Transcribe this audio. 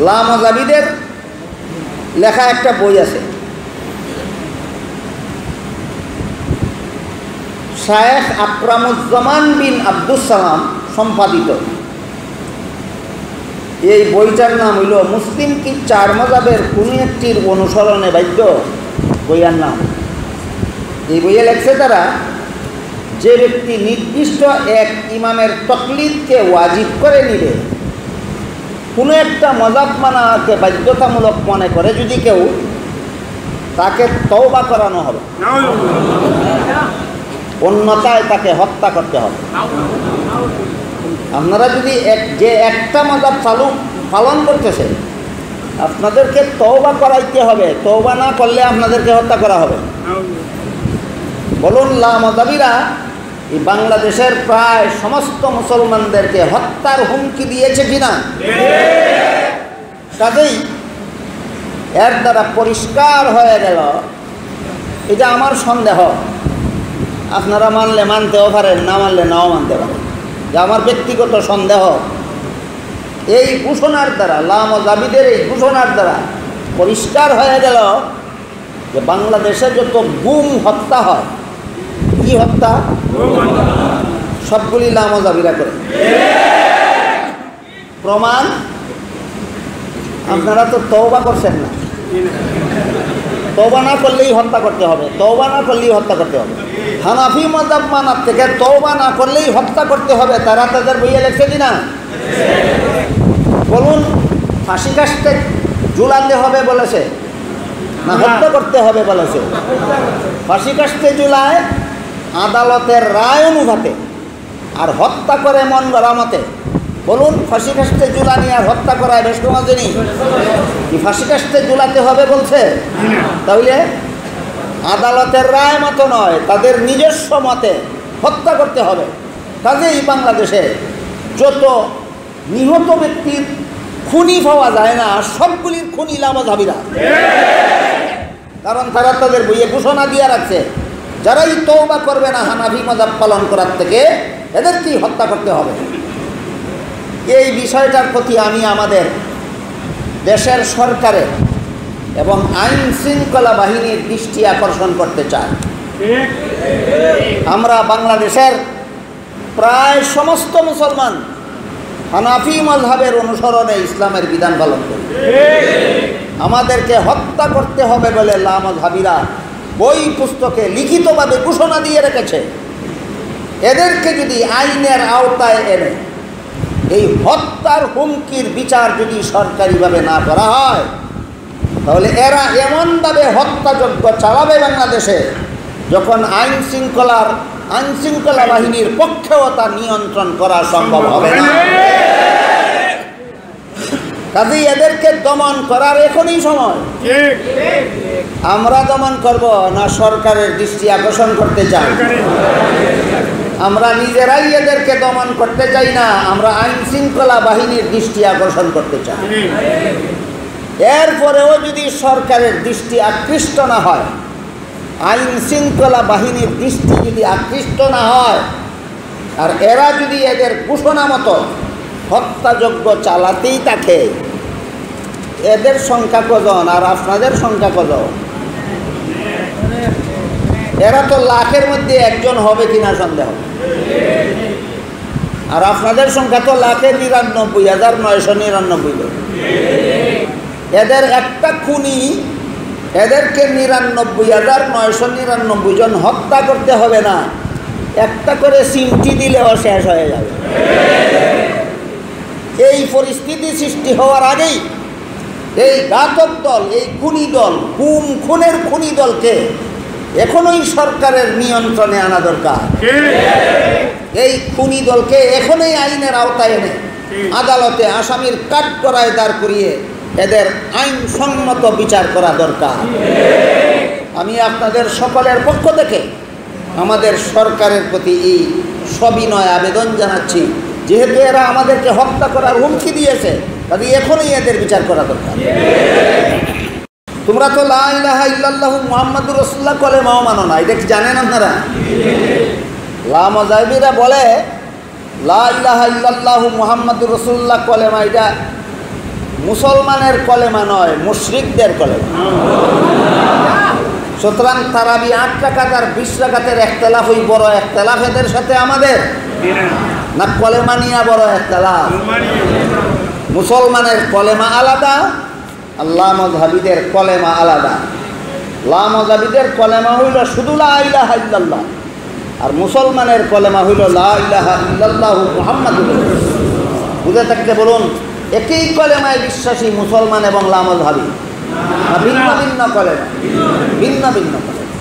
লামাজাবিদের লেখা একটা বই আছে, শায়েখ আকরামুজ্জামান বিন আব্দুস সালাম সম্পাদিত। এই বইটার নাম হইল মুসলিম কি চার মজাবের কোনো একটির অনুসরণে বাধ্য, বইয়ার নাম। এই বইয়ে লেখছে তারা, যে ব্যক্তি নির্দিষ্ট এক ইমামের তকলিদকে ওয়াজিব করে নিবে, কোনো একটা মজাব মানাকে বাধ্যতামূলক মনে করে যদি কেউ, তাকে তওবা করানো হবে, অন্যথায় তাকে হত্যা করতে হবে। আপনারা যদি যে একটা মজাব পালন করতেছে, আপনাদেরকে তওবা করাইতে হবে, তওবা না করলে আপনাদেরকে হত্যা করা হবে। বলুন, লামাজাবিরা এই বাংলাদেশের প্রায় সমস্ত মুসলমানদেরকে হত্যার হুমকি দিয়েছে কিনা? কাজেই এর দ্বারা পরিষ্কার হয়ে গেল, এটা আমার সন্দেহ, আপনারা মানলে মানতেও পারেন, না মানলে নাও মানতে পারেন, যে আমার ব্যক্তিগত সন্দেহ। এই ঘোষণার দ্বারা, লামাজাবিদের এই ঘোষণার দ্বারা পরিষ্কার হয়ে গেল যে বাংলাদেশে যত গুম হত্যা হয়, কি হত্যা, সবগুলি লামাজাবিরা করে। প্রমাণ, আপনারা তো তওবা করছেন না, তওবা না করলেই হত্যা করতে হবে, তওবা না করলেই হত্যা করতে হবে। হানাফি মাযহাব মানার থেকে তওবা না করলেই হত্যা করতে হবে, তারা তাদের বইয়ে লেখছে কিনা? বলুন, ফাঁসি কাস্টে ঝুলাতে হবে বলেছে না হত্যা করতে হবে বলেছে? ফাঁসি কাস্টে ঝুলায় আদালতের রায় অনুঘাতে, আর হত্যা করে মন গড়ামতে। বলুন, ফাঁসি কাস্টে ঝুলানি আর হত্যা করায় বেশ সমাজেনি কি ফাঁসি কাস্টে ঝুলাতে হবে বলছে? তাহলে আদালতের রায় মতো নয়, তাদের নিজস্ব মতে হত্যা করতে হবে। কাজেই বাংলাদেশে যত নিহত ব্যক্তির খুনি পাওয়া যায় না, সবগুলির খুনি লামাজাবিরা। কারণ তারা তাদের বইয়ে ঘোষণা দিয়ে রাখছে, যারাই তওবা করবে না হানাফি মাযহাব পালন করার থেকে, এদেরকেই হত্যা করতে হবে। এই বিষয়টার প্রতি আমি আমাদের দেশের সরকারের এবং আইন শৃঙ্খলা বাহিনীর দৃষ্টি আকর্ষণ করতে চাই। আমরা বাংলাদেশের প্রায় সমস্ত মুসলমান হানাফি মাযহাবের অনুসরণে ইসলামের বিধান পালন করি। আমাদেরকে হত্যা করতে হবে বলে লামাযহাবিরা বই পুস্তকে লিখিতভাবে ঘোষণা দিয়ে রেখেছে। এদেরকে যদি আইনের আওতায় এনে এই হত্যার হুমকির বিচার যদি সরকারিভাবে না করা হয়, তাহলে এরা এমনভাবে হত্যাযজ্ঞ চালাবে বাংলাদেশে, যখন আইন শৃঙ্খলা বাহিনীর পক্ষেও তা নিয়ন্ত্রণ করা সম্ভব হবে না। কাজেই এদেরকে দমন করার এখনই সময়। আমরা দমন করব না সরকারের দৃষ্টি আকর্ষণ করতে চাই? আমরা নিজেরাই এদেরকে দমন করতে চাই না, আমরা আইন শৃঙ্খলা বাহিনীর দৃষ্টি আকর্ষণ করতে চাই। এরপরেও যদি সরকারের দৃষ্টি আকৃষ্ট না হয়, আইন শৃঙ্খলা বাহিনীর দৃষ্টি যদি আকৃষ্ট না হয়, আর এরা যদি এদের ঘোষণা মতো হত্যাযজ্ঞ চালাতেই থাকে, এদের সংখ্যা কজন আর আপনাদের সংখ্যা কজন? এরা তো লাখের মধ্যে একজন হবে কিনা সন্দেহ। আর আপনাদের সংখ্যা তো 1,99,999। এদের একটা খুনি, এদেরকে 99,999 জন হত্যা করতে হবে না, একটা করে সিমটি দিলেও শেষ হয়ে যাবে। এই পরিস্থিতি সৃষ্টি হওয়ার আগেই এই ঘাতক দল, এই খুনি দল, খুনের খুনি দলকে এখনই সরকারের নিয়ন্ত্রণে আনা দরকার। এই খুনি দলকে এখনই আইনের আওতায় এনে আদালতে আসামির কাঠগড়ায় দাঁড় করিয়ে এদের আইনসম্মত বিচার করা দরকার। আমি আপনাদের সকলের পক্ষ থেকে আমাদের সরকারের প্রতি এই সবিনয় আবেদন জানাচ্ছি, যেহেতু এরা আমাদেরকে হত্যা করার হুমকি দিয়েছে, কাজে এখনই এদের বিচার করা দরকার। তোমরা তো লা ইলাহা ইল্লাল্লাহু মুহাম্মাদুর রাসূলুল্লাহ কলেমাও মানো না, এটা কি জানেন আপনারা? লামাজাবিরা বলে লা ইলাহা ইল্লাল্লাহু মুহাম্মাদুর রাসূলুল্লাহ কলেমা, এটা মুসলমানের কলেমা নয়, মুশরিকদের কলেমা। সুতরাং তারাবি 8 রাকাত আর 20 রাকাতের ইখতিলাফ ওই বড় ইখতিলাফ এদের সাথে আমাদের, না কলেমা নিয়ে বড় ইখতিলাফ? মুসলমানের কলেমা আলাদা, আল্লাহ মাযহাবিদের কলেমা আলাদা। লা মাযহাবিদের কলেমা হইল শুধু লা ইলাহা ইল্লাল্লাহ, আর মুসলমানের কলেমা হইল লা ইলাহা ইল্লাল্লাহু মুহাম্মাদুর রাসূলুল্লাহ। বুঝে থাকতে বলুন, একই কলেমায় বিশ্বাসী মুসলমান এবং লা মাযহাবি, ভিন্ন ভিন্ন কলেমা, ভিন্ন ভিন্ন।